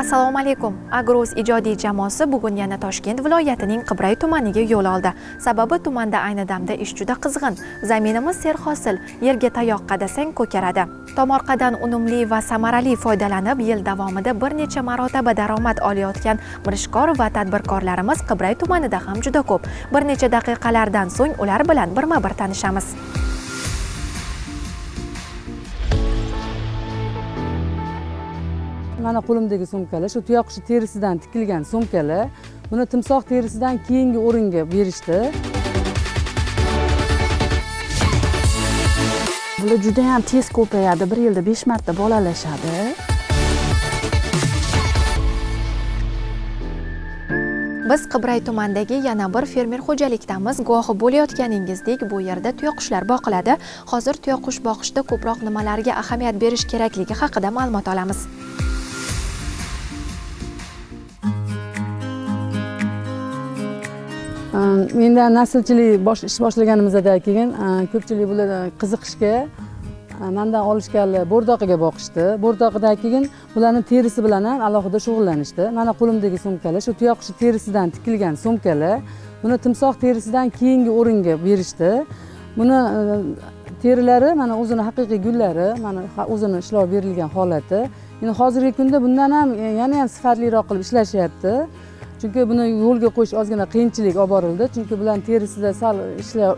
Assalomu alaykum. Agrouz ijodiy jamoasi bugun yana Toshkent viloyatining Qibray tumaniga yo'l oldi. Sababi tumanda ayni damda ish juda qizg'in. Zaminimiz serhosil, yerga tayoq qadasang ko'karadi. Tomorqadan unumli va samarali foydalanib, yil davomida bir necha marotaba daromad olayotgan mirishkor va tadbirkorlarimiz Qibray tumanida ham juda ko'p. Bir necha daqiqalardan so'ng ular bilan birma-bir tanishamiz. Mana qo'limdagi sumkalar shu tuyoqqush terisidan tikilgan sumkalar. Buni timsoh terisidan keyingi o'ringa berishdi. Bular juda ham tez ko'payadi. Bir yilda 5 marta bolalashadi. Biz Qibray tumanidagi yana bir fermer xo'jalikdamiz. Guvohi bo'layotganingizdek, bu yerda tuyoqqushlar boqiladi. Hozir tuyoqqush boqishda ko'proq nimalarga ahamiyat berish kerakligi haqida ma'lumot olamiz. Mendan naslchilik ish boshlaganimizdan keyin ko'pchilik bular qiziqishga mendan olishganlar bo'rdoqiga boqishdi. Bo'rdoqidan keyin bularning terisi bilan ham alohida shug'ullanishdi. Mana qo'limdagi sumkalar shu tuyoqqush terisidan tikilgan sumkalar. Buni timsoh terisidan keyingi o'ringa berishdi. Buni terilari mana o'zini haqiqiy gullari, mana o'zini ishlov berilgan holati. Endi hozirgi kunda bundan ham yana ham sifatliroq qilib ishlashyapti. Chunki buni yo'lga qo'yish ozgina qiyinchilik olib borildi. Chunki bular terisida sal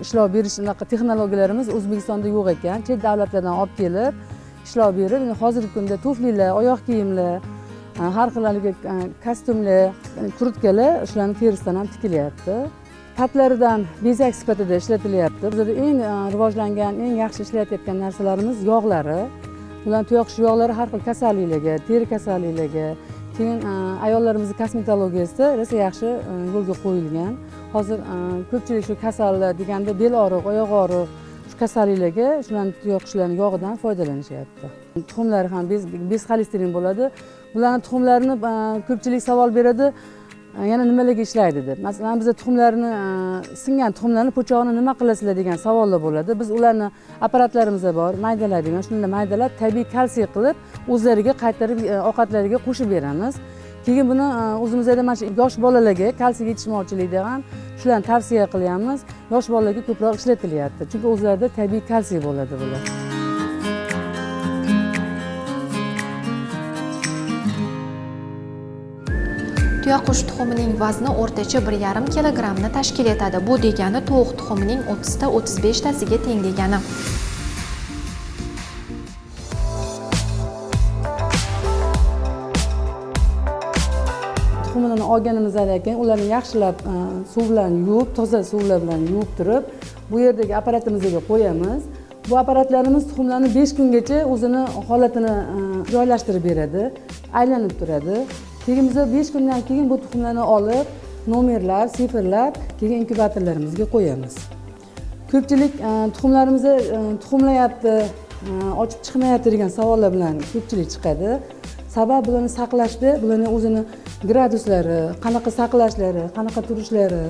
ishlov berish unaqa texnologiyalarimiz O'zbekistonda yo'q ekan. Chet davlatlardan olib kelib, ishlov berib, endi hozirgi kunda tuflilar, oyoq kiyimlar, har xil kostyumlar, kurtkalar shularning terisidan ham tikilyapti. Patlaridan bezak sifatida ishlatilyapti. Bizda eng rivojlangan, eng yaxshi ishlayotgan narsalarimiz yog'lari. Bular tuyoqqush yog'lari har xil kasalliklarga, teri kasalliklarga, keyin ayollarimiz kosmetologiyasida rosa yaxshi yo'lga qo'yilgan. Hozir ko'pchilik shu kasallar deganda bel og'riq, oyoq og'riq, shu kasalliklarga shularning tuyoqqushlarning yog'idan foydalanishyapti. Tuxumlari ham bez xolesterin bo'ladi. Bularning tuxumlarini ko'pchilik savol beradi, yana nimalarga ishlaydi deb. Masalan, bizda tuxumlarni singan tuxumlarni po'chog'ini nima qilasizlar degan savollar bo'ladi. Biz ularni apparatlarimiz bor, maydalaydigan, shunday maydalab tabiiy kalsiy qilib o'zlariga qaytarib ovqatlariga qo'shib beramiz. Keyin buni o'zimizda mana shu yosh bolalarga kalsiy yetishmovchilikda ham shularni tavsiya qilyapmiz. Yosh bolalarga ko'proq ishlatilyapti. Chunki o'zlarida tabiiy kalsiy bo'ladi bular. Tuyoqqush tuxumining vazni o'rtacha 1,5 kilogrammni tashkil etadi. Bu degani tovuq tuxumining 30 ta 35 tasiga teng degani. Tuxumini olganimizdan keyin ularni yaxshilab suv bilan yuvib, toza suvlar bilan yuvib turib, bu yerdagi apparatimizga qo'yamiz. Bu apparatlarimiz tuxumlarni 5 kungacha o'zini holatini joylashtirib beradi, aylanib turadi. Keyin biz 5 kundan keyin bu tuxumlarni olib, nomerlar, sifrlab, keyin inkubatorlarimizga qo'yamiz. Ko'pchilik tuxumlarimizni tuxumlayapti, ochib chiqmayapti degan savollar bilan ko'pchilik chiqadi. Sabab bularni saqlashda, bularning o'zini graduslari, qanaqa saqlashlari, qanaqa turishlari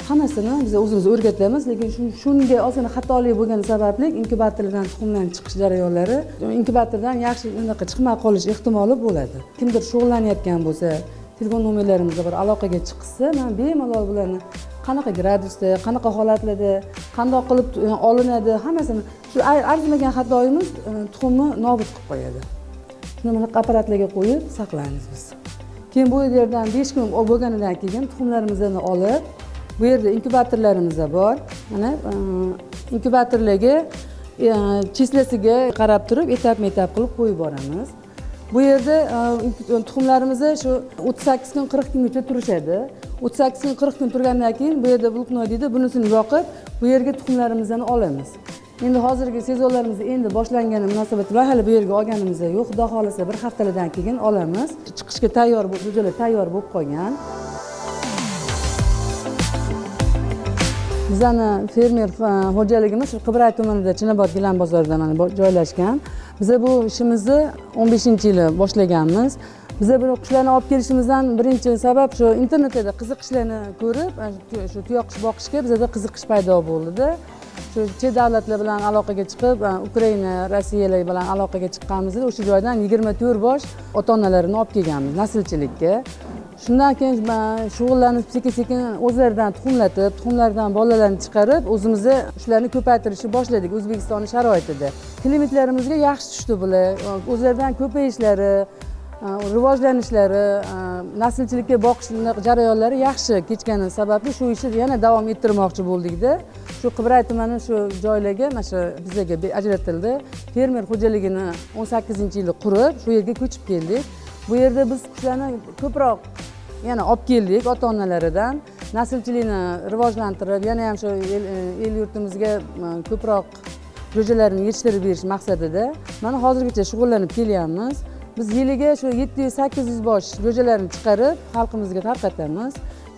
hammasini biz o'zimiz o'rgatamiz, lekin shunga ozgina xatolik bo'lgani sababli inkubatorlardan tuxumlarning chiqish jarayonlari inkubatordan yaxshi unaqa chiqmay qolish ehtimoli bo'ladi. Kimdir shug'ullanayotgan bo'lsa, telefon nomerlarimizga bir aloqaga chiqsa, men bemalol bularni qanaqa gradusda, qanaqa holatlarda, qandoq qilib olinadi, hammasini shu arzimagan xatoyimiz tuxumni nobud qilib qo'yadi. Shuni mana apparatlarga qo'yib saqlaymiz biz. Keyin bu yerdan 5 kun bo'lganidan keyin tuxumlarimizni olib, bu yerda inkubatorlarimiz bor. Mana inkubatorlarga chislasiga qarab turib, etap-etap qilib qo'yib boramiz. Bu yerda tuxumlarimiz shu 38 kun 40 kungacha turishadi. 38 kun 40 kun turgandan keyin bu yerda bloknoy deydi, bunisini yoqib, bu yerga tuxumlarimizni olamiz. Endi hozirgi sezonlarimiz endi boshlangani munosabati bilan hali bu yerga olganimiz yo'q. Xudo xolasa bir haftalardan keyin olamiz. Chiqishga tayyor bo'lib, jo'jalar tayyor bo'lib qolgan. Bizani fermer xo'jaligimiz shu Qibray tumanida Chinobod gilam bozorida mana joylashgan. Biz bu ishimizni 15-yili boshlaganmiz. Biz bu qushlarni olib kelishimizdan birinchi sabab shu internetda qiziqishlarni ko'rib, shu tuyoqqush boqishga bizda qiziqish paydo bo'ldi. shu chet davlatlar bilan aloqaga chiqib Ukraina, Rossiyalar bilan aloqaga chiqqanimizda o'sha joydan 24 bosh ota-onalarini olib kelganmiz naslchilikka. Shundan keyin shug'ullanib sekin-sekin o'zlaridan tuxumlatib, tuxumlardan bolalarni chiqarib, o'zimizni shularni ko'paytirishni boshladik O'zbekiston sharoitida. Klientlarimizga yaxshi tushdi bular. O'zlaridan ko'payishlari, rivojlanishlari, naslchilikka boqish jarayonlari yaxshi kechgani sababli shu ishni yana davom ettirmoqchi bo'ldik-da. Shu Qibray tumani shu joylarga mana shu bizga ajratildi. Fermer xo'jaligini 18-yili qurib, shu yerga ko'chib keldik. Bu yerda biz qushlarni ko'proq yana olib keldik ota-onalaridan. Naslchilikni rivojlantirib, yana ham shu el yurtimizga ko'proq jo'jalarni yetishtirib berish maqsadida mana hozirgacha shug'ullanib kelyapmiz. Biz yiliga shu 700-800 bosh jo'jalarni chiqarib xalqimizga tarqatamiz.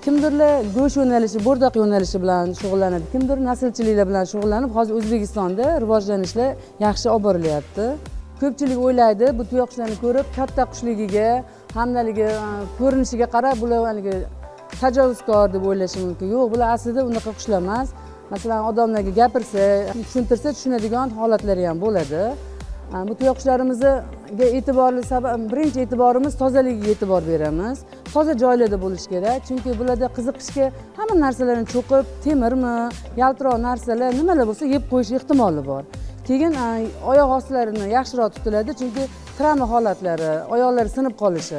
Kimdirlar go'sht yo'nalishi, bo'rdoq yo'nalishi bilan shug'ullanadi, kimdir naslchiliklar bilan shug'ullanib, hozir O'zbekistonda rivojlanishlar yaxshi olib borilyapti. Ko'pchilik o'ylaydi, bu tuyoqlarni ko'rib, katta qushligiga, hamdaligi ko'rinishiga qarab, bular haligi tajovuzkor deb o'ylashi mumkin. Yo'q, bular aslida unaqa qushlar emas. Masalan, odamlarga gapirsa, tushuntirsa tushunadigan holatlari ham bo'ladi. Bu tuyoqcharimizga e'tiborli sabab, birinchi e'tiborimiz tozaligiga e'tibor beramiz. Toza joylarda bo'lish kerak, chunki bularda qiziqishga hamma narsalarni cho'qib, temirmi, yaltiroq narsalar, nimalar bo'lsa yeb qo'yish ehtimoli bor. Keyin oyoq ostlarini yaxshiroq tutiladi, chunki travma holatlari, oyoqlari sinib qolishi.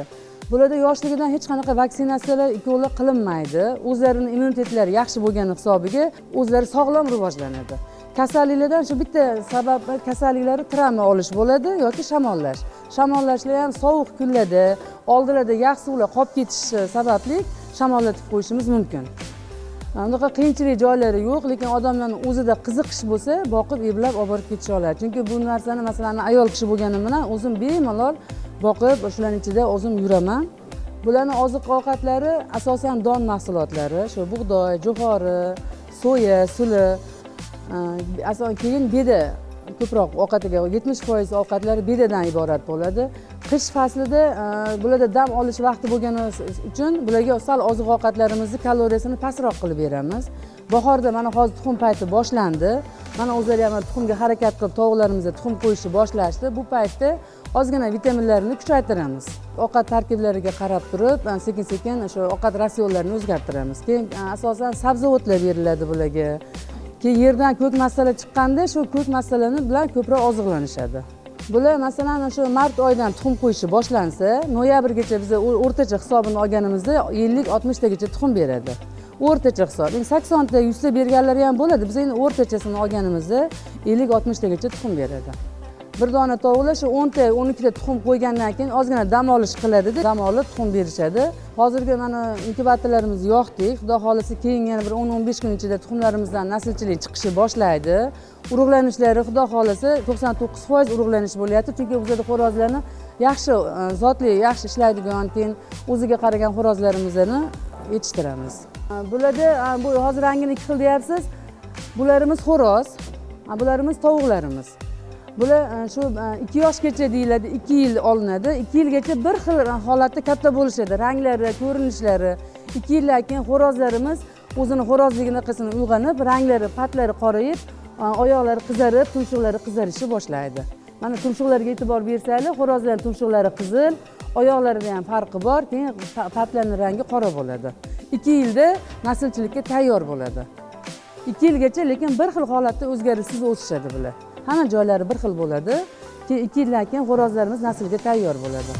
Bularda yoshligidan hech qanaqa vaksinatsiyalar ikkovlar qilinmaydi. O'zlarining immunitetlari yaxshi bo'lgani hisobiga o'zlari sog'lom rivojlanadi. Kasalliklardan shu bitta sabab kasalliklari travma olish bo'ladi yoki shamollash. Shamollashlar ham sovuq kunlarda, oldilarda yog' suvlar qolib ketishi sababli shamollatib qo'yishimiz mumkin. Unaqa qiyinchilik joylari yo'q, lekin odamlarning o'zida qiziqish bo'lsa, boqib, eplab olib borib ketisha oladi. Chunki bu narsani masalan ayol kishi bo'lganim bilan o'zim bemalol boqib, shularning ichida o'zim yuraman. Bularning oziq-ovqatlari asosan don mahsulotlari, shu bug'doy, jo'xori, soya, suli, keyin beda ko'proq ovqatiga 70% ovqatlari bedadan iborat bo'ladi. Qish faslida bularda dam olish vaqti bo'lgani uchun bularga sal oziq-ovqatlarimizni kaloriyasini pastroq qilib beramiz. Bahorda mana hozir tuxum payti boshlandi. Mana o'zlari ham tuxumga harakat qilib tovuqlarimizga tuxum qo'yishni boshlashdi. Bu paytda ozgina vitaminlarini kuchaytiramiz. Ovqat tarkiblariga qarab turib, sekin-sekin o'sha ovqat ratsionlarini o'zgartiramiz. Keyin asosan sabzavotlar beriladi bularga. Keyin yerdan ko'k masala chiqqanda shu ko'k masalani bilan ko'proq oziqlanishadi. Bular masalan o'sha mart oyidan tuxum qo'yishi boshlansa, noyabrgacha biz o'rtacha hisobini olganimizda 50-60 tagacha tuxum beradi. O'rtacha hisob. Endi 80 ta, 100 ta berganlari ham bo'ladi. Biz endi o'rtachasini olganimizda 50-60 tagacha tuxum beradi. Bir dona tovuqlar shu 10 ta, 12 ta tuxum qo'ygandan keyin ozgina dam olish qiladi-da, dam olib tuxum berishadi. Hozirgi mana inkubatorlarimizni yoqdik. Xudo xolasa keyin yana bir 10-15 kun ichida tuxumlarimizdan naslchilik chiqishi boshlaydi. Urug'lanishlari xudo xolasa 99% urug'lanish bo'lyapti, chunki bizda xo'rozlarni yaxshi, zotli, yaxshi ishlaydigan, keyin o'ziga qaragan xo'rozlarimizni yetishtiramiz. Bularda bu hozir rangini ikki xil deyapsiz. Bularimiz xo'roz, bularimiz tovuqlarimiz. Bular shu 2 yoshgacha deyiladi, 2 yil olinadi. 2 yilgacha bir xil holatda katta bo'lishadi. Ranglari, ko'rinishlari. 2 yildan keyin xo'rozlarimiz o'zini xo'rozligini qilsin uyg'onib, ranglari, patlari qorayib, oyoqlari qizarib, tumshuqlari qizarishni boshlaydi. Mana tumshuqlarga e'tibor bersanglar, xo'rozlarning tumshuqlari qizil, oyoqlarida ham farqi bor, keyin patlarining rangi qora bo'ladi. 2 yilda naslchilikka tayyor bo'ladi. 2 yilgacha lekin bir xil holatda o'zgarishsiz o'sishadi bular. Hamma joylari bir xil bo'ladi. Keyin 2 yildan keyin xo'rozlarimiz naslga tayyor bo'ladi.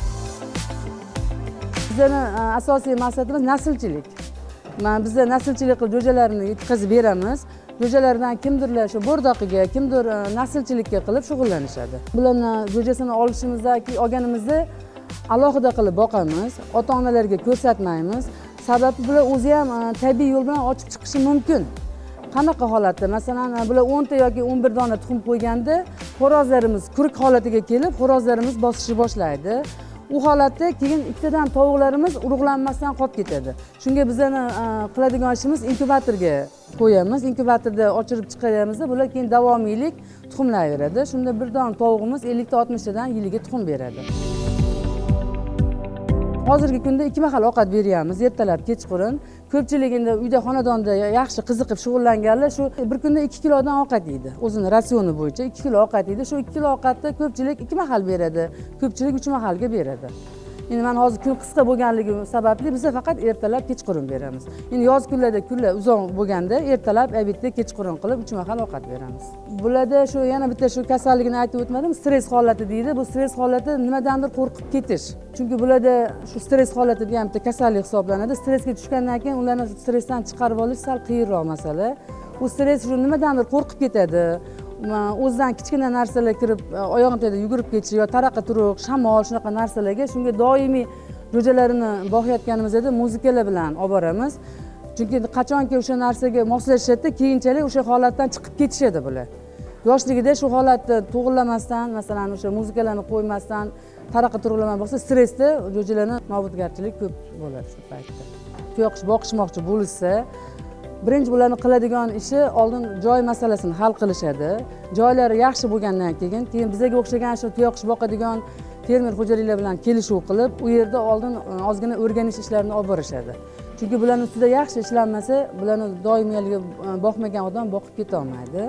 Bizning asosiy maqsadimiz naslchilik. Bizda naslchilik qilib jo'jalarni yetkazib beramiz. Jo'jalardan kimdirlar shu bo'rdoqiga, kimdir naslchilikka qilib shug'ullanishadi. Bularni jo'jasini olganimizda alohida qilib boqamiz, ota-onalarga ko'rsatmaymiz. Sababi bular o'zi ham tabiiy yo'l bilan ochib chiqishi mumkin. Qanaqa holatda? Masalan, bular 10 ta yoki 11 dona tuxum qo'yganda xo'rozlarimiz kurik holatiga kelib, xo'rozlarimiz bosishni boshlaydi. U holatda keyin ikkitadan tovuqlarimiz urug'lanmasdan qolib ketadi. Shunga bizning qiladigan ishimiz inkubatorga qo'yamiz. Inkubatorda ochirib chiqaramiz, bular keyin davomiylik tuxumlayveradi. Shunda bir dona tovuqimiz 50 ta 60 tadan yiliga tuxum beradi. Hozirgi kunda 2 mahal ovqat beryapmiz, ertalab, kechqurun. Ko'pchilik endi uyda xonadonda yaxshi qiziqib shug'ullanganlar shu bir kunda 2 kilodan ovqat yeydi. O'zini ratsioni bo'yicha 2 kilo ovqat yeydi. Shu 2 kilo ovqatni ko'pchilik 2 mahal beradi, ko'pchilik 3 mahalga beradi. Endi men hozir kun qisqa bo'lganligi sababli biz faqat ertalab, kechqurun beramiz. Endi yoz kunlarda kunlar uzoq bo'lganda ertalab, obedda, kechqurun qilib 3 mahal ovqat beramiz. Bularda shu yana bitta shu kasalligini aytib o'tmadim, stress holati deydi. Bu stress holati nimadandir qo'rqib ketish. Chunki bularda shu stress holati ham bitta kasallik hisoblanadi. Stressga tushgandan keyin ularni stressdan chiqarib olish sal qiyinroq masala. U stress shu nimadandir qo'rqib ketadi. O'zidan kichkina narsalar kirib oyog'im tagida yugurib ketish yo taraqa turuq, shamol shunaqa narsalarga shunga doimiy jo'jalarini boqayotganimizda muzikalar bilan olib boramiz. Chunki qachonki o'sha narsaga moslashishadi, keyinchalik o'sha holatdan chiqib ketishadi bular. Yoshligida shu holatni to'g'rilamasdan, masalan, o'sha muzikalarni qo'ymasdan, taraqa turuqlaman bo'lsa, stressda jo'jalarni nobudgarchilik ko'p bo'ladi shu paytda. Tuyoqsh boqishmoqchi bo'lsa, birinchi bularni qiladigan ishi oldin joy masalasini hal qilishadi. Joylari yaxshi bo'lgandan keyin bizga o'xshagan shu tuyoqsh boqadigan fermer xo'jaliklar bilan kelishuv qilib, u yerda oldin ozgina o'rganish ishlarini olib borishadi. Chunki bularning ustida yaxshi ishlanmasa, bularni doimiyligiga boqmagan odam boqib keta olmaydi.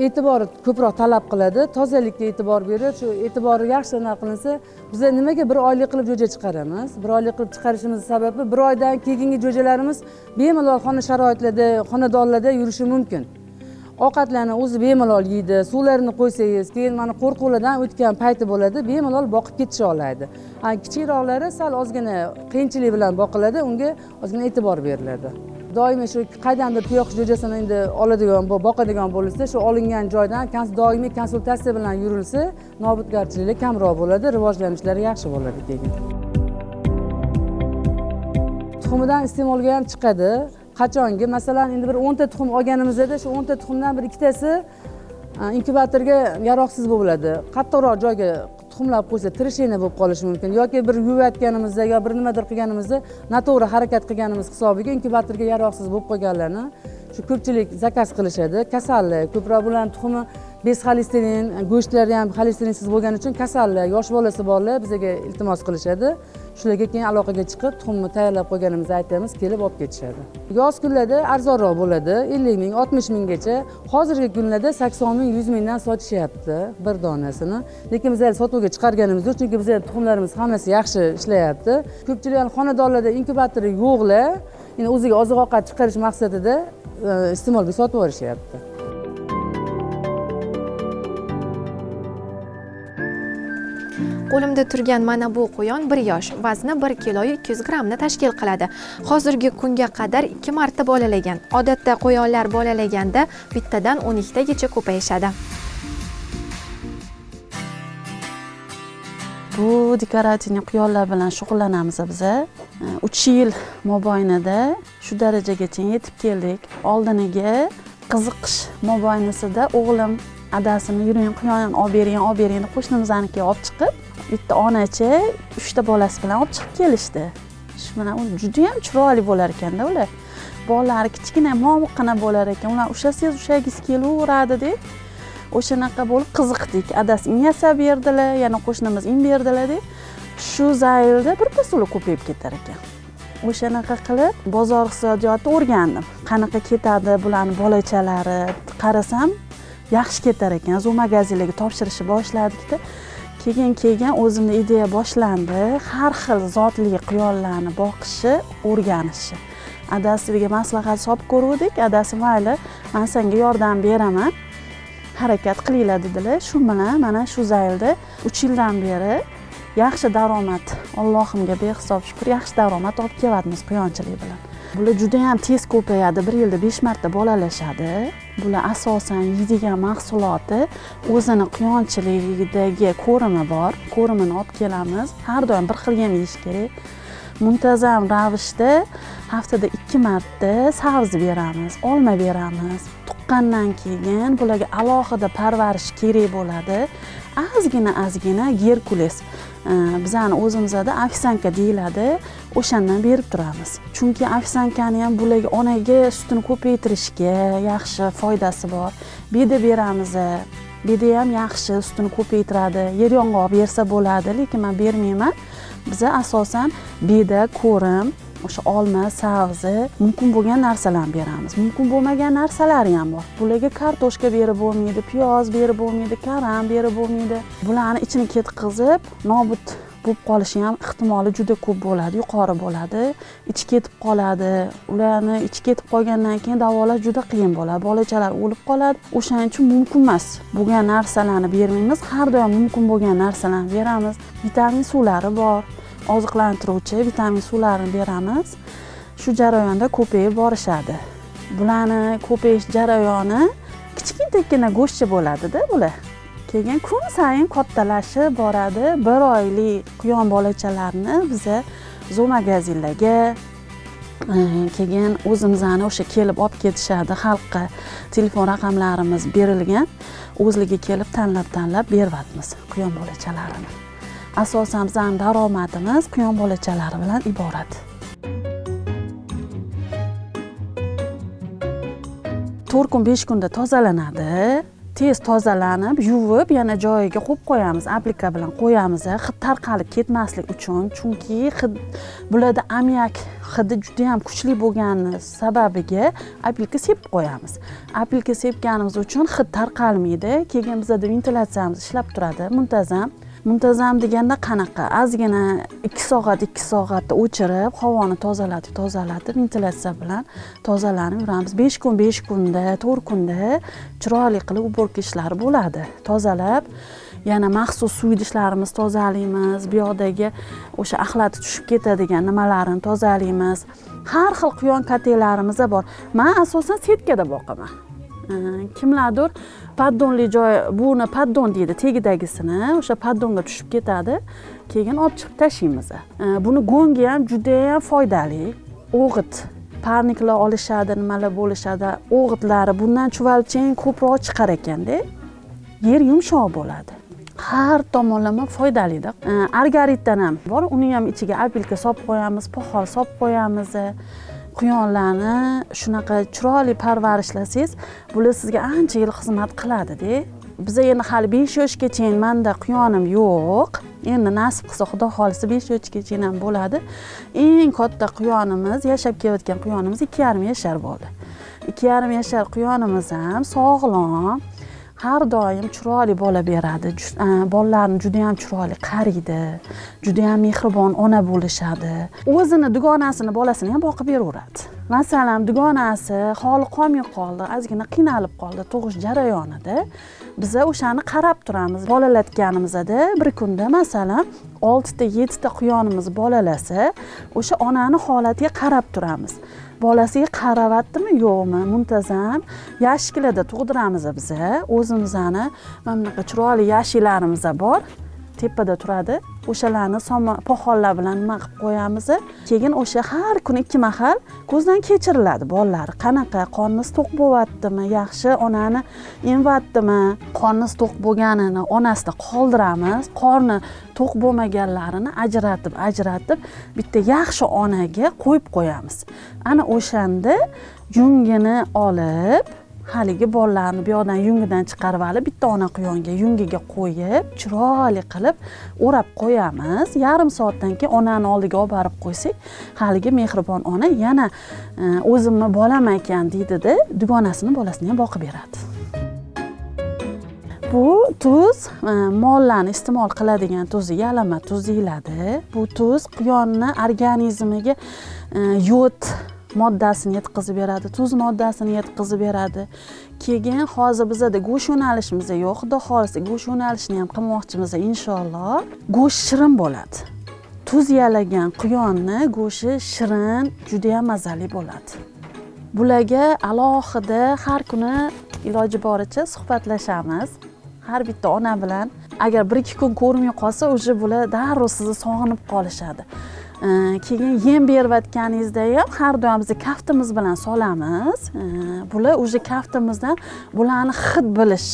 E'tibori ko'proq talab qiladi, tozalikka e'tibor berib, shu e'tibori yaxshi qilinsa, biz nimaga bir oylik qilib jo'ja chiqaramiz? Bir oylik qilib chiqarishimiz sababi bir oydan keyingi jo'jalarimiz bemalol xona sharoitlarda, xonadonlarda yurishi mumkin. Ovqatlarni o'zi bemalol yeydi, suvlarini qo'ysangiz, keyin mana qo'rquvlardan o'tgan payti bo'ladi, bemalol boqib ketisha oladi. Kichikroqlari sal ozgina qiyinchilik bilan boqiladi, unga ozgina e'tibor beriladi. Doimiy shu qaydandir tuyoqsh jo'jasini endi oladigan, boqadigan bo'lsa, shu olingan joydan doimiy konsultatsiya bilan yurilsa, nobudgarchilik kamroq bo'ladi, rivojlanishlari yaxshi bo'ladi keyin. Tuxumidan iste'molga ham chiqadi. Qachongi masalan endi bir 10 ta tuxum olganimizda shu 10 ta tuxumdan bir ikkitasi inkubatorga yaroqsiz bo'ladi. Qattiqroq joyga tuxumlab qo'ysa tirishina bo'lib qolishi mumkin yoki bir yuvayotganimizda yo bir nimadir qilganimizda noto'g'ri harakat qilganimiz hisobiga inkubatorga yaroqsiz bo'lib qolganlarni shu ko'pchilik zakaz qilishadi. Kasallik, ko'proq bularning tuxumi bez xolesterin, go'shtlari ham xolesterinsiz bo'lgani uchun kasallik, yosh bolasi borlar bizga iltimos qilishadi. Shularga keyin aloqaga chiqib, tuxumni tayyorlab qo'yganimizni aytamiz, kelib olib ketishadi. Yoz kunlarda arzonroq bo'ladi, 50 ming, 60 minggacha. Hozirgi kunlarda 80 ming, 100 mingdan sotishyapti bir donasini. Lekin biz hali sotuvga chiqarganimiz yo'q, chunki bizning tuxumlarimiz hammasi yaxshi ishlayapti. Ko'pchilik inkubatorlarda inkubatori yo'qlar, endi o'ziga oziq-ovqat chiqarish maqsadida iste'molga sotib yuborishyapti. Qo'limda turgan mana bu quyon 1 yosh, vazni 1 kilo 200 grammni tashkil qiladi. Hozirgi kunga qadar 2 marta bolalagan. Odatda qo'yonlar bolalaganda bittadan 12 tagacha ko'payishadi. Bu dekorativniy quyonlar bilan shug'ullanamiz biz. 3 yil mobaynida shu darajagacha yetib keldik. Oldiniga qiziqish mobaynasida o'g'lim adasini yuring quyon olib bering deb qo'shnimizniki olib chiqib, bitta onachi 3 ta bolasi bilan olib chiqib kelishdi. Shu bilan juda ham chiroyli bo'lar ekanda ular. Bolalari kichkina, momiqqina bo'lar ekan. Ular ushlasangiz ushlagingiz kelaveradi deb o'shanaqa bo'lib qiziqdik. Adasi in yasab berdilar, yana qo'shnimiz in berdilar deb shu zaylda birpasuli ko'payib ketar ekan. O'shanaqa qilib bozor iqtisodiyotini o'rgandim. Qanaqa ketadi bularning bolachalari, qarasam yaxshi ketar ekan. Zo'r magazinlarga topshirishni boshladik-da. Keyin o'zimning ideya boshlandi. Har xil zotli quyonlarni boqishni, o'rganishni. Adasiga maslahat solib ko'rdik. Adasi mayli, men senga yordam beraman. Harakat qilinglar dedilar. Shu bilan mana shu zaylda 3 yildan beri yaxshi daromad, Allohimga behisob shukr, yaxshi daromad olib kelyapmiz quyonchilik bilan. Bular juda ham tez ko'payadi, 1 yilda 5 marta bolalashadi. Bular asosan yeydigan mahsuloti o'zini quyonchiligidagi ko'rimi bor. Ko'rimini olib kelamiz. Har doim bir xil yem yeyish kerak. Muntazam ravishda haftada 2 marta sabz beramiz, olma beramiz. Tuqqandan keyin bularga alohida parvarish kerak bo'ladi. Ozgina Gerkules, bizani o'zimizda afsanka deyiladi, o'shandan berib turamiz. Chunki afsankani ham bularga onaga sutini ko'paytirishga yaxshi foydasi bor. Beda beramiz. Beda ham yaxshi sutini ko'paytiradi. Yer yong'oq bersa bo'ladi, lekin men bermayman. Biza asosan beda, ko'rim, o'sha olma, sabzi, mumkin bo'lgan narsalarni beramiz. Mumkin bo'lmagan narsalari ham bor. Bularga kartoshka berib bo'lmaydi, piyoz berib bo'lmaydi, karam berib bo'lmaydi. Bularni ichini ketqizib, nobud bo'lib qolishi ham ehtimoli juda ko'p bo'ladi, yuqori bo'ladi. Ichi ketib qoladi. Ularni ichi ketib qolgandan keyin davolash juda qiyin bo'ladi. Bolachalar o'lib qoladi. O'shaning uchun mumkin emas bo'lgan narsalarni bermaymiz. Har doim mumkin bo'lgan narsalarni beramiz. Vitamin suvlari bor. Oziqlantiruvchi vitamin suvlarini beramiz. Shu jarayonda ko'payib borishadi. Bularni ko'payish jarayoni kichkina go'shtcha bo'ladi-da bular. Keyin kun sayin kattalashib boradi. 1 oylik quyon bolachalarni biza zoo magazinlarga keyin o'zimizani o'sha kelib olib ketishadi. Xalqqa telefon raqamlarimiz berilgan. O'zligi kelib tanlab beryapmiz quyon bolachalarini. Asosan bizning daromadimiz quyon bolachalari bilan iborat. 4 kun 5 kunda tozalanadi. Tez tozalanib, yuvib, yana joyiga qo'yib qo'yamiz, aplika bilan qo'yamiz, hid tarqalib ketmaslik uchun. Chunki bularda ammiak hidi juda ham kuchli bo'lgani sababiga aplika sepib qo'yamiz. Aplika sepganimiz uchun hid tarqalmaydi. Keyin bizda ventilyatsiyamiz ishlab turadi, muntazam. Muntazam deganda qanaqa? Ozgina 2 soatda o'chirib, havoni tozalatib, ventilyatsiya bilan tozalanib yuramiz. 5 kun 5 kunda, 4 kunda chiroyli qilib uborka ishlari bo'ladi. Tozalab, yana maxsus suv idishlarimiz tozalaymiz. Bu yoqdagi o'sha axlati tushib ketadigan nimalarini tozalaymiz. Har xil quyon kotellarimiz bor. Men asosan setkada boqaman. Kimlardir paddonli joy, buni paddon deydi, tegidagisini, o'sha paddonga tushib ketadi, keyin olib chiqib tashlaymiz. Buni go'ngi ham juda ham foydali. O'g'it, parniklar olishadi, nimalar bo'lishadi. O'g'itlari bundan chuvalchang ko'proq chiqar ekanda. Yer yumshoq bo'ladi. Har tomonlama foydali-da. Argaritdan ham bor, uning ham ichiga apelka solib qo'yamiz, poxol solib qo'yamiz. Quyonlarni shunaqa chiroyli parvarishlasangiz, bular sizga ancha yil xizmat qiladi-da. Biz endi hali 5 yoshgacha menda quyonim yo'q. Endi nasib qilsa Xudo xolisa 5 yoshgacha ham bo'ladi. Eng katta quyonimiz, yashab kelayotgan quyonimiz 2,5 yashar bo'ldi. 2,5 yashar quyonimiz ham sog'lom, har doim chiroyli bola beradi. Bolalarni juda ham chiroyli qaraydi. Juda ham mehribon ona bo'lishadi. O'zini dugonasini, bolasini ham boqib beraveradi. Masalan, dugonasi holi qolmay qoldi, ozgina qiynalib qoldi tug'ish jarayonida. Biz o'shani qarab turamiz. Bolalatganimizda bir kunda masalan 6 ta 7 ta quyonimiz bolalasa, o'sha onani holatiga qarab turamiz. Bolasiga qaravatdimi, yo'qmi, muntazam yashiklarda tug'diramiz biz. O'zimizani mana bunaqa chiroyli yashiklarimiz bor. Tepada turadi. O'shalarni poxollar bilan nima qilib qo'yamiz. Keyin o'sha har kuni 2 mahal ko'zdan kechiriladi bolalar. Qanaqa, qorni to'q bo'lyaptimi, yaxshi onani emyaptimi, qorni to'q bo'lganini onasida qoldiramiz. Qorni to'q bo'lmaganlarini ajratib bitta yaxshi onaga qo'yib qo'yamiz. Ana o'shanda yungini olib, haligi bolalarni bu yoqdan yungidan chiqarib olib, bitta ona quyonga yungiga qo'yib, chiroyli qilib o'rab qo'yamiz. Yarim soatdan keyin onani oldiga olib borib qo'ysak, haligi mehribon ona yana o'zimni bolam ekan deydi-da, dugonasini bolasini ham boqib beradi. Bu tuz mollarni iste'mol qiladigan tuz, yalama tuz deyiladi. Bu tuz quyonni organizmiga yod moddasini yetkazib beradi, tuz moddasini yetkazib beradi. Keyin hozir bizda go'sht yo'nalishimiz yo'q, xudo xolisa go'sht yo'nalishini ham qilmoqchimiz inshaalloh. Go'sht shirin bo'ladi. Tuz yalagan quyonni go'shti shirin, juda ham mazali bo'ladi. Bularga alohida har kuni iloji boricha suhbatlashamiz. Har bitta ona bilan agar 1-2 kun ko'rmay qolsa, o'sha bular darrov sizni sog'inib qolishadi. Keyin yem berayotganingizda ham har doim biz kaftimiz bilan solamiz. Bular o'sha kaftimizdan bularni hid bilish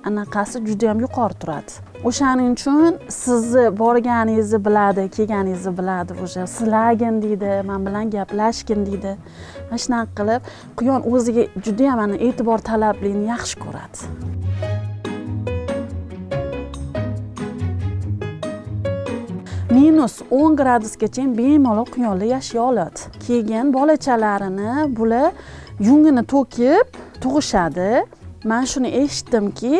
anaqasi juda ham yuqori turadi. O'shaning uchun sizni borganingizni biladi, kelganingizni biladi, o'sha silagin deydi, men bilan gaplashgin deydi. Mana shunaqa qilib quyon o'ziga juda ham e'tibor talablini yaxshi ko'radi. -10 gradusgacha bemalol quyonlar yashay oladi. Keyin bolachalarini bular yungini to'kib tug'ishadi. Men shuni eshitdimki,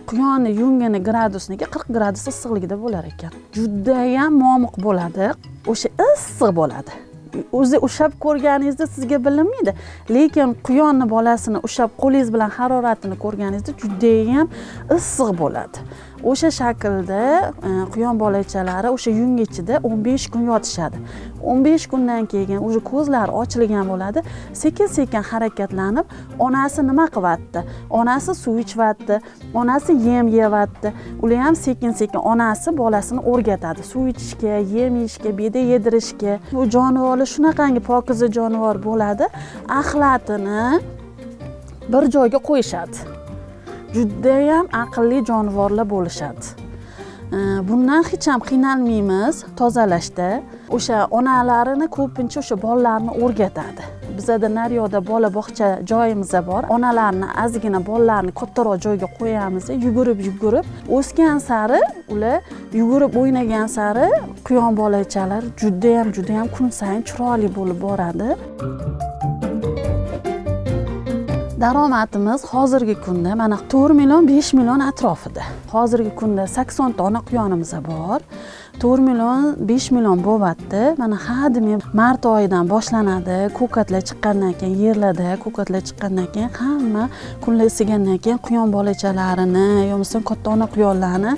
quyonni yungini gradusniki 40 gradus issiqligida bo'lar ekan. Juda ham momiq bo'ladi, o'sha issiq bo'ladi. O'zi ushab ko'rganingizda sizga bilinmaydi, lekin quyonni bolasini ushab qo'lingiz bilan haroratini ko'rganingizda juda ham issiq bo'ladi. O'sha shaklda quyon bolachalari o'sha yung ichida 15 kun yotishadi. 15 kundan keyin o'sha ko'zlari ochilgan bo'ladi, sekin-sekin harakatlanib, onasi nima qilyapti? Onasi suv ichyapti, onasi yem yeyapti. Ular ham sekin-sekin onasi bolasini o'rgatadi. Suv ichishga, yem yeyishga, beda yedirishga. Bu jonivorlar shunaqangi pokiza jonivor bo'ladi. Axlatini bir joyga qo'yishadi. Juda ham aqlli jonivorlar bo'lishadi. Bundan hech ham qiynalmaymiz tozalashda. O'sha onalarini ko'pincha o'sha bolalarni o'rgatadi. Bizda naryoqda bola bog'cha joyimiz bor. Onalarni ozgina bolalarni kattaroq joyga qo'yamiz, yugurib o'sgan sari ular yugurib o'ynagan sari quyon bolachalar juda ham kun sayin chiroyli bo'lib boradi. Daromadimiz hozirgi kunda mana 4 million 5 million atrofida. Hozirgi kunda 80 ta ona quyonimiz bor. 4 million 5 million bo'lyapti. Mana hadimi mart oyidan boshlanadi. Ko'katlar chiqqandan keyin yerlarda ko'katlar chiqqandan keyin hamma kunlar isigandan keyin quyon bolachalarini yo'qsa katta ona quyonlarni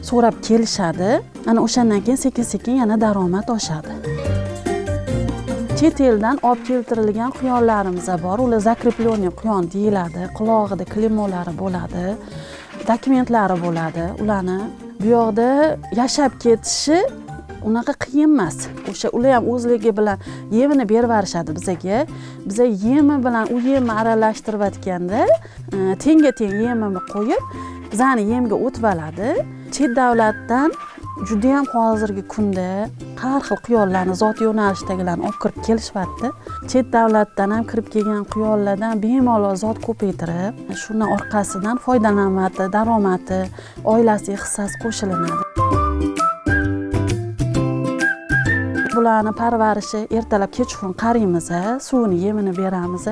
so'rab kelishadi. Ana o'shandan keyin sekin-sekin yana daromad oshadi. Chet eldan olib keltirilgan quyonlarimiz bor. Ular zakrepleniy quyon deyiladi. Qulog'ida klemolari bo'ladi, dokumentlari bo'ladi. Ularni bu yoqda yashab ketishi unaqa qiyin emas. O'sha ular ham o'zligi bilan yemini berib berishadi bizga. Biza yemi bilan u yemni aralashtirayotganda tenga-teng yemini qo'yib, bizani yemga o'tib oladi. Chet davlatdan juda ham hozirgi kunda har xil quyonlarni zot yo'nalishdagilarni olib kirib kelishyapti. Chet davlatdan ham kirib kelgan quyonlardan bemalol zot ko'paytirib, shuni orqasidan foydalanadi, daromadi, oilasiga hissasi qo'shilinadi. Bularni parvarishi ertalab kechqurun qaraymiz, suvini yemini beramiz,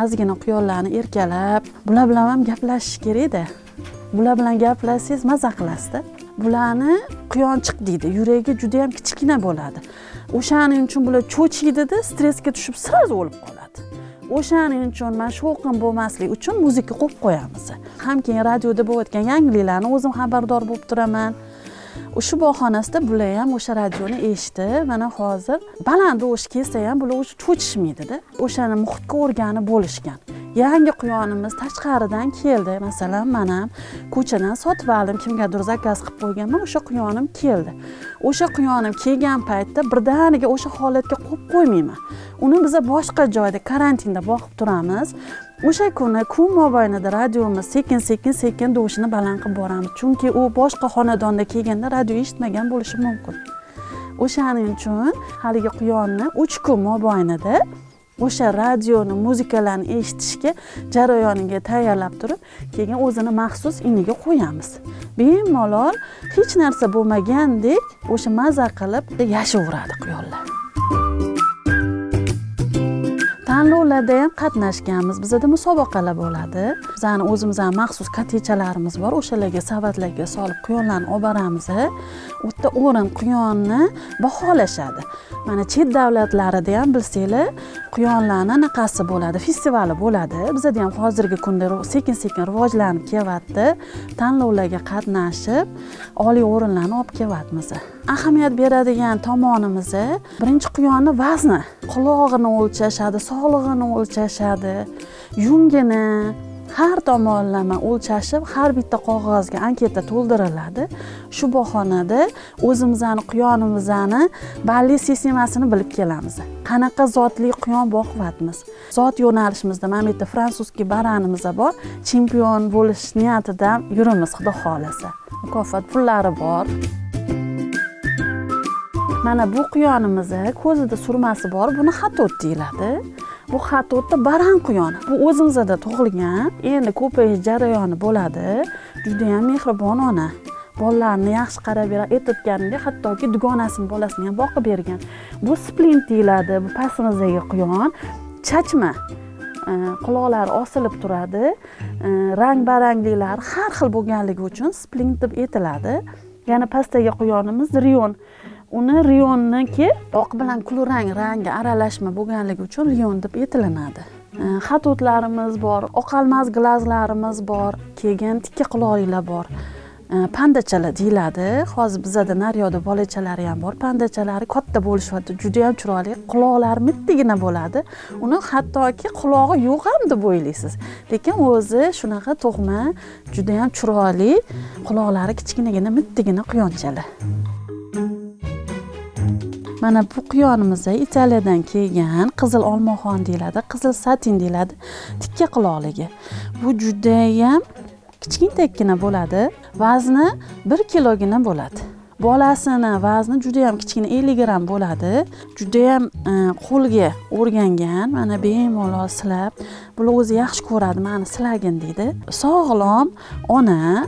ozgina quyonlarni erkalab, bular bilan ham gaplashish kerak-da. Bular bilan gaplashsangiz maza qilasizda. Bularni quyonchiq deydi. Yuragi juda ham kichkina bo'ladi. O'shaning uchun bular cho'chiydi-da, stressga tushib siraz o'lib qoladi. O'shaning uchun men shovqin bo'lmaslik uchun muzika qo'yib qo'yamiz. Ham keyin radioda bo'layotgan yangiliklarni o'zim xabardor bo'lib turaman. Shu bahonasida bular ham o'sha radioni eshitdi. Mana hozir baland o'sh kelsa ham bular o'sha cho'chishmaydi-da. O'shani muhitga o'rganib bo'lishgan. Yangi quyonimiz tashqaridan keldi. Masalan, men ham ko'chadan sotib oldim, kimgadir zakaz qilib qo'yganman, o'sha quyonim keldi. O'sha quyonim kelgan paytda birdaniga o'sha holatga qo'yib qo'ymayman. Uni biz boshqa joyda karantinda boqib turamiz. O'sha kuni kun mobaynida radiomiz sekin do'shini baland qilib boramiz. Chunki u boshqa xonadonda kelganda radio eshitmagan bo'lishi mumkin. O'shaning uchun haligi quyonni 3 kun mobaynida o'sha radioni, muzikalarni eshitishga jarayoniga tayyorlab turib, keyin o'zini maxsus iniga qo'yamiz. Bemalol hech narsa bo'lmagandek o'sha maza qilib yashayveradi quyonlar. Tanlovlarda ham qatnashganmiz. Bizda musobaqalar bo'ladi. Bizning o'zimizning maxsus katechalarimiz bor. O'shalarga savatlarga solib quyonlarni olib boramiz. U yerda o'rin quyonni baholashadi. Mana chet davlatlarida ham bilsanglar, quyonlarning naqasi bo'ladi, festivali bo'ladi. Bizda ham hozirgi kunda sekin-sekin rivojlanib kelyapti. Tanlovlarga qatnashib, oliy o'rinlarni olib kelyapmiz. Ahamiyat beradigan tomonimiz birinchi quyonni vazni, qulog'ini o'lchashadi, sog'lig'ini o'lchashadi, yungini har tomonlama o'lchashib, har bitta qog'ozga anketa to'ldiriladi. Shu bahonada o'zimizning quyonimizni balli sistemasini bilib kelamiz. Qanaqa zotli quyon boqyapmiz. Zot yo'nalishimizda mana bu yerda fransuskiy baranimiz bor. Chempion bo'lish niyatida yurimiz, xudo xolasa. Mukofot pullari bor. Mana bu quyonimiz ko'zida surmasi bor. Buni xatot deyiladi. Bu xatotda baran quyoni. Bu o'zimizda tug'ilgan, endi ko'payish jarayoni bo'ladi. Juda ham mehribon ona. bolalarni yaxshi qarab beradi, aytayotganimdek, hattoki dugonasining bolasini ham boqib bergan. Bu splint deyiladi, bu pastimizdagi quyon, chachma. Quloqlari osilib turadi, rang-barangliklari har xil bo'lganligi uchun splint deb aytiladi. Yana pastdagi quyonimiz rion. Uni rionniki oq bilan kulrang rangi aralashma bo'lganligi uchun rion deb aytilinadi. Xatotlarimiz bor, oqalmas glazlarimiz bor, keyin tikka quloqliklar bor. Pandachalar deyiladi. Hozir bizda naryoqda bolachalari ham bor. Pandachalari katta bo'lishyapti, juda ham chiroyli. Quloqlari mittigina bo'ladi. Uni hattoki qulog'i yo'q ham deb o'ylaysiz. Lekin o'zi shunaqa tug'ma, juda ham chiroyli, quloqlari kichkinagina mittigina quyonchalar. Mana bu quyonimiz Italiyadan kelgan qizil olmaxon deyiladi, qizil satin deyiladi, tikka quloqligi. Bu juda ham kichkintakkina bo'ladi. Vazni 1 kilogina bo'ladi. Bolasini vazni juda ham kichkina 50 gram bo'ladi. Juda ham qo'lga o'rgangan, mana bemalol silab, bular o'zi yaxshi ko'radi, meni silagin deydi. Sog'lom ona,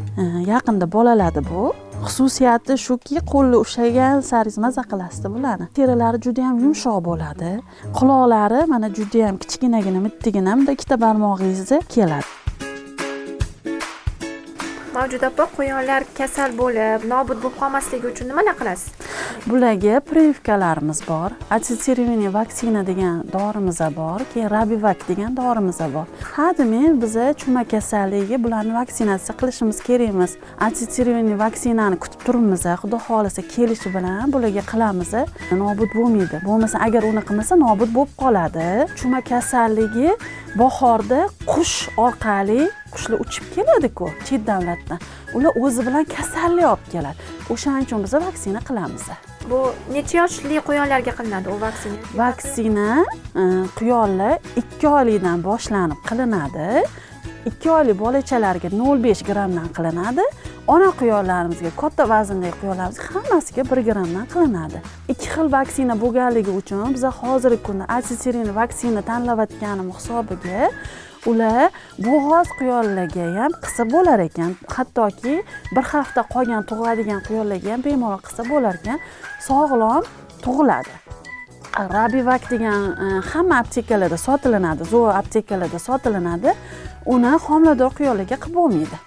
yaqinda bolaladi bu. Xususiyati shuki, qo'lni ushlagan saringiz maza qilasizda bularni. Terilari juda ham yumshoq bo'ladi. Quloqlari mana juda ham kichkinagina, mittigina, bunda ikkita barmog'ingizda keladi. Mavjud opa, quyonlar kasal bo'lib, nobud bo'lib qolmasligi uchun nimalar qilasiz? Bularga прививкаlarimiz bor. Антицервинный vaksina degan dorimiz bor, keyin Rabivak degan dorimiz bor. Hadimi biz chuma kasalligiga bularni vaksinatsiya qilishimiz kerak emas. Антицервинный vaksinani kutib turibmiz. Xudo xolisa kelishi bilan bularga qilamiz. Nobud bo'lmaydi. Bo'lmasa agar uni qilmasa nobud bo'lib qoladi. Chuma kasalligi bahorda qush orqali qushlar uchib keladi-ku, chet davlatdan. Ular o'zi bilan kasallik olib keladi. O'shaning uchun biz vaksina qilamiz. Bu necha yoshli quyonlarga qilinadi u vaksina? Vaksina quyonlar 2 oylikdan boshlanib qilinadi. 2 oylik bolachalarga 0,5 grammdan qilinadi. Ona quyonlarimizga, katta vazndagi quyonlarimizga hammasiga 1 grammdan qilinadi. 2 xil vaksina bo'lganligi uchun biz hozirgi kunda антицервинный vaksina tanlayotganim hisobiga ular bo'g'oz quyonlarga ham qilsa bo'lar ekan. Hattoki 1 hafta qolgan tug'iladigan quyonlarga ham bemalol qilsa bo'lar ekan, sog'lom tug'iladi. Rabivak degan hamma aptekalarda sotilinadi, zo'r aptekalarda sotilinadi. Uni homilador quyonlarga qilib bo'lmaydi.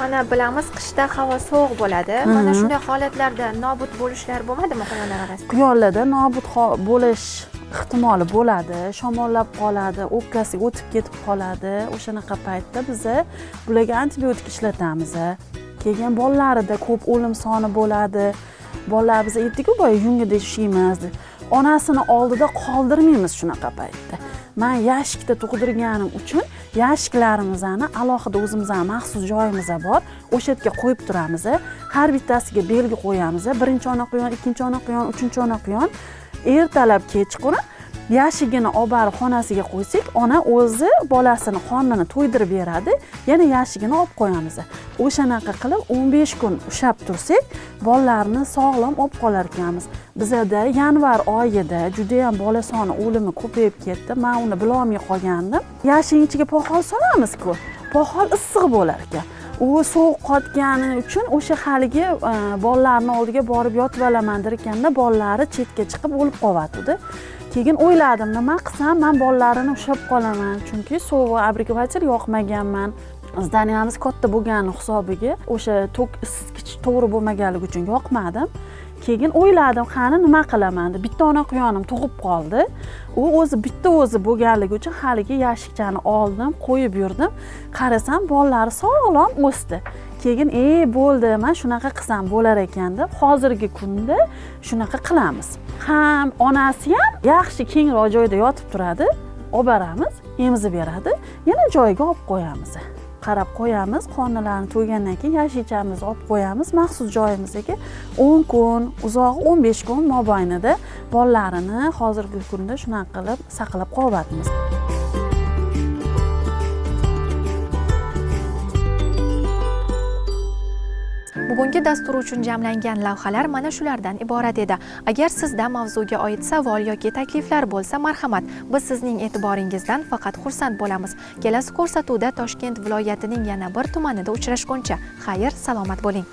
Mana bilamiz, qishda havo sovuq bo'ladi. Mana shunday holatlarda nobud bo'lishlar bo'lmadimi quyonlar orasida? Quyonlarda nobud bo'lish ehtimoli bo'ladi. Shamollab qoladi, o'pkasiga o'tib ketib qoladi. O'shanaqa paytda biz bularga antibiotik ishlatamiz. Keyin bolalarida ko'p o'lim soni bo'ladi. Bolalar biz aytdik-ku, boya yungida ishlaymiz. Onasini oldida qoldirmaymiz shunaqa paytda. Men yashikda tug'dirganim uchun yashiklarimizni alohida o'zimizning maxsus joyimiz bor. O'sha yerga qo'yib turamiz. Har bittasiga belgi qo'yamiz. Birinchi ona quyon, ikkinchi ona quyon, uchinchi ona quyon. Ertalab kechqurun yashigini olib borib xonasiga qo'ysak, ona o'zi bolasini qornini to'ydirib beradi, yana yashigini olib qo'yamiz. O'shanaqa qilib 15 kun ushab tursak, bolalarni sog'lom olib qolar ekanmiz. Bizda yanvar oyida juda ham bola soni o'limi ko'payib ketdi. Men uni bilolmay qolgandim. Yashiging ichiga poxol solamiz-ku. Poxol issiq bo'lar ekan. U sovuq qotgani uchun o'sha haligi bolalarning oldiga borib yotib olaman derkanda bolalari chetga chiqib o'lib qolyapti. Keyin o'yladim, nima qilsam men bolalarini ushlab qolaman, chunki sovuq abrikovator yoqmaganman. Zdaniyamiz katta bo'lgani hisobiga o'sha tok isitgich to'g'ri bo'lmaganligi uchun yoqmadim. Keyin o'yladim, qani nima qilaman deb. Bitta ona quyonim tug'ib qoldi. U o'zi bitta o'zi bo'lganligi uchun haligi yashikchani oldim, qo'yib yurdim. Qarasam, bolalari sog'lom o'sdi. Keyin bo'ldi, men shunaqa qilsam bo'lar ekan deb hozirgi kunda shunaqa qilamiz. Ham onasi ham yaxshi kengroq joyda yotib turadi, olib boramiz, emizib beradi, yana joyiga olib qo'yamiz. Qarab qo'yamiz, qornlarini to'ygandan keyin yashikchamizni olib qo'yamiz maxsus joyimizga. 10 kun, uzoq 15 kun mobaynida bolalarini hozirgi kunda shunaqa qilib saqlab qolyapmiz. Bugungi dastur uchun jamlangan lavhalar mana shulardan iborat edi. Agar sizda mavzuga oid savol yoki takliflar bo'lsa, marhamat, biz sizning e'tiboringizdan faqat xursand bo'lamiz. Kelasi ko'rsatuvda Toshkent viloyatining yana bir tumanida uchrashguncha, xayr, salomat bo'ling.